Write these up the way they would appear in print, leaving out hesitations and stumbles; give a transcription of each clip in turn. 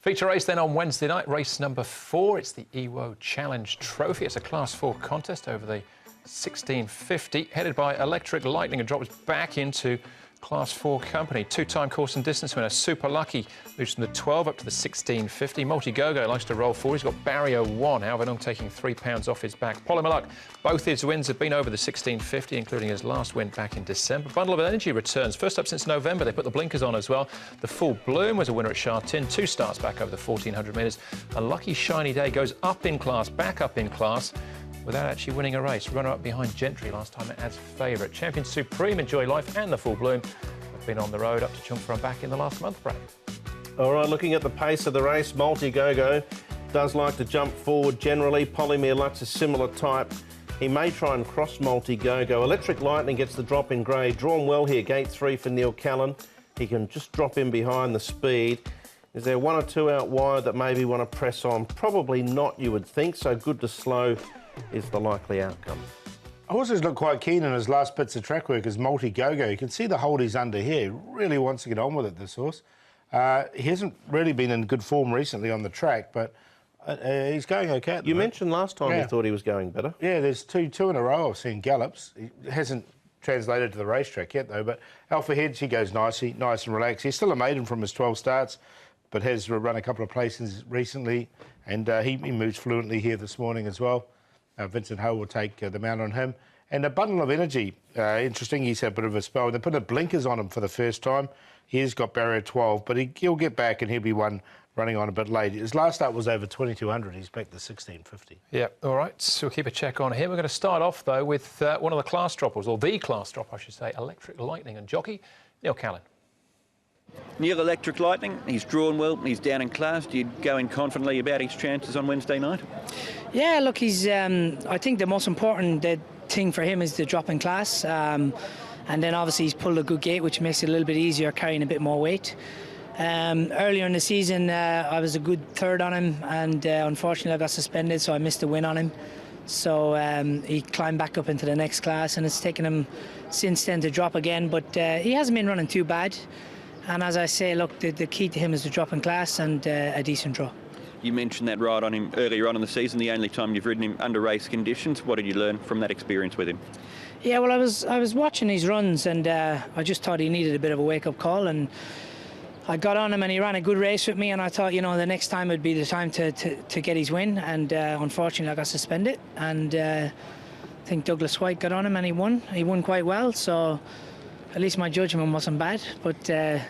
Feature race then on Wednesday night, race number 4. It's the Evo Challenge Trophy. It's a Class 4 contest over the 1650, headed by Electric Lightning, and drops back into Class 4 company. Two-time course and distance winner, Super Lucky, moves from the 12 up to the 1650. Multi-Go-Go likes to roll forward. He's got barrier 1. Alvinong taking £3 off his back. Polymer Luck, both his wins have been over the 1650, including his last win back in December. Bundle of Energy returns, first up since November. They put the blinkers on as well. The Full Bloom was a winner at Shartin. 2 starts back over the 1400 metres. A Lucky Shiny Day goes up in class, back up in class, without actually winning a race. Runner-up behind Gentry last time as favourite. Champion Supreme, Enjoy Life and the Full Bloom have been on the road up to Chungfra back in the last month, Brad. All right, looking at the pace of the race, Multi-Go-Go does like to jump forward generally. Polymer Luck's a similar type. He may try and cross Multi-Go-Go. Electric Lightning gets the drop in grey. Drawn well here, gate 3 for Neil Callan. He can just drop in behind the speed. Is there 1 or 2 out wide that maybe want to press on? Probably not, you would think, so good to slow is the likely outcome. Horses look quite keen in his last bits of track work as Multi-Go-Go. You can see the hold he's under here. He really wants to get on with it, this horse. He hasn't really been in good form recently on the track, but he's going okay. You mentioned last time you thought he was going better. Yeah, there's two in a row I've seen gallops. He hasn't translated to the racetrack yet, though, but Alpha Hedge, he goes nice and relaxed. He's still a maiden from his 12 starts, but has run a couple of places recently, and he moves fluently here this morning as well. Vincent Ho will take the mount on him. And a Bundle of Energy, interesting, he's had a bit of a spell. They put the blinkers on him for the first time. He has got barrier 12, but he'll get back and he'll be one running on a bit late. His last start was over 2200. He's back to 1650. Yeah, all right, so we'll keep a check on here. We're going to start off, though, with one of the class droppers, or the class drop, I should say, Electric Lightning, and jockey Neil Callan. Neil Electric Lightning, he's drawn well, he's down in class. Do you go in confidently about his chances on Wednesday night? Yeah, look, he's. I think the most important thing for him is the drop in class. And then obviously he's pulled a good gate, which makes it a little bit easier carrying a bit more weight. Earlier in the season, I was a good third on him, and unfortunately I got suspended, so I missed the win on him. So he climbed back up into the next class, and it's taken him since then to drop again, but he hasn't been running too bad. And as I say, look, the key to him is the drop in class and a decent draw. You mentioned that ride on him earlier on in the season, the only time you've ridden him under race conditions. What did you learn from that experience with him? Yeah, well, I was watching his runs, and I just thought he needed a bit of a wake-up call, and I got on him and he ran a good race with me, and I thought, you know, the next time would be the time to get his win, and unfortunately I got suspended, and I think Douglas White got on him and he won. He won quite well, so at least my judgment wasn't bad, but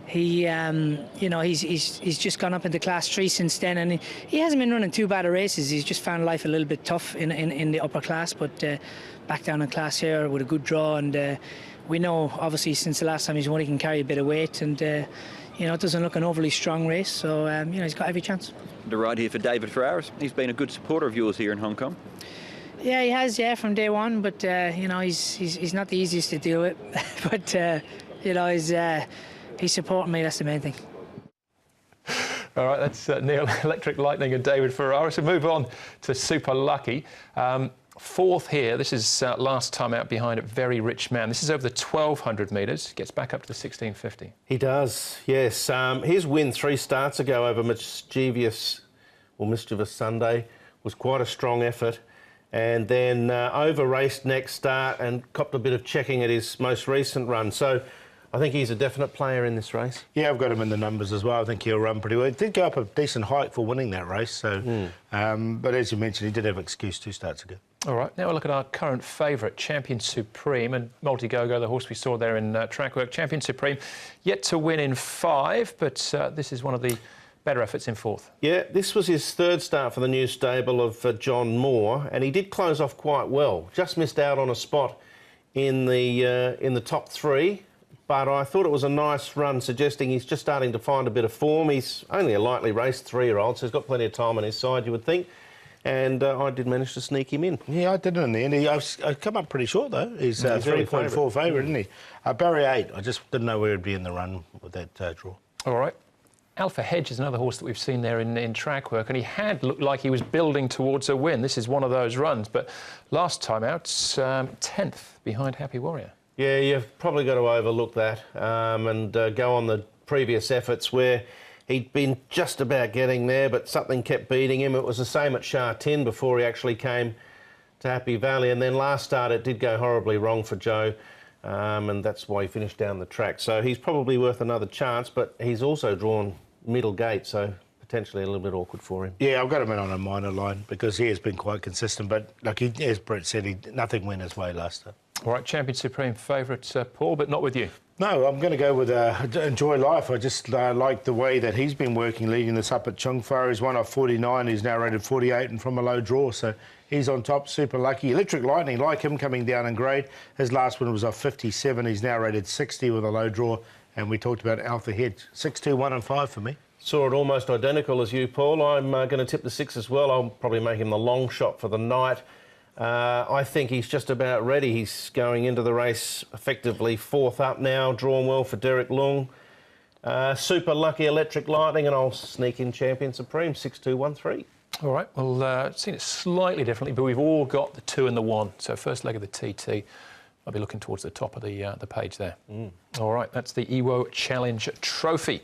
he, you know, he's just gone up into Class 3 since then, and he hasn't been running too bad of races. He's just found life a little bit tough in the upper class, but back down in class here with a good draw, and we know obviously since the last time he's won he can carry a bit of weight, and you know, it doesn't look an overly strong race, so you know, he's got every chance. The ride here for David Ferraris. He's been a good supporter of yours here in Hong Kong. Yeah, he has, yeah, from day one, but you know, he's not the easiest to deal with, but you know, he's supporting me, that's the main thing. All right, that's Neil Electric Lightning and David Ferraris. So move on to Super Lucky. Fourth here, this is last time out behind a Very Rich Man. This is over the 1200 metres, gets back up to the 1650. He does, yes. His win 3 starts ago over Mischievous Sunday was quite a strong effort, and then over-raced next start and copped a bit of checking at his most recent run. So I think he's a definite player in this race. Yeah, I've got him in the numbers as well. I think he'll run pretty well. He did go up a decent height for winning that race, so. But as you mentioned, he did have an excuse 2 starts ago. All right, now we'll look at our current favourite, Champion Supreme, and Multi-Go-Go, the horse we saw there in track work. Champion Supreme, yet to win in 5, but this is one of the better efforts in 4th. Yeah, this was his 3rd start for the new stable of John Moore, and he did close off quite well. Just missed out on a spot in the top 3. But I thought it was a nice run, suggesting he's just starting to find a bit of form. He's only a lightly raced 3-year-old, so he's got plenty of time on his side, you would think. And I did manage to sneak him in. Yeah, I did in the end. I've come up pretty short, though. He's 3.4 favourite, isn't he? Barrier 8. I just didn't know where he'd be in the run with that draw. All right. Alpha Hedge is another horse that we've seen there in track work, and he had looked like he was building towards a win. This is one of those runs, but last time out, 10th behind Happy Warrior. Yeah, you've probably got to overlook that and go on the previous efforts where He'd been just about getting there, but something kept beating him. It was the same at Sha Tin before he actually came to Happy Valley. And then last start, it did go horribly wrong for Joe, and that's why he finished down the track. So he's probably worth another chance, but he's also drawn middle gate, so potentially a little bit awkward for him. Yeah, I've got him in on a minor line because he has been quite consistent, but like as Brett said, nothing went his way last time. All right, Champion Supreme favourite, Paul, but not with you. No, I'm going to go with Enjoy Life. I just like the way that he's been working, leading this up at Chung Fa. He's won off 49. He's now rated 48 and from a low draw, so he's on top, super lucky. Electric Lightning, like him, coming down in grade. His last one was off 57. He's now rated 60 with a low draw, and we talked about Alpha Head. 6, 2, 1 and 5 for me. Saw it almost identical as you, Paul. I'm going to tip the 6 as well. I'll probably make him the long shot for the night. I think he's just about ready. He's going into the race effectively 4th up now, drawn well for Derek Lung. Super lucky Electric Lightning, and I'll sneak in Champion Supreme, 6, 2, 1, 3. All right, well, seen it slightly differently, but we've all got the 2 and the 1. So first leg of the TT, I'll be looking towards the top of the page there. All right, that's the Evo Challenge Trophy.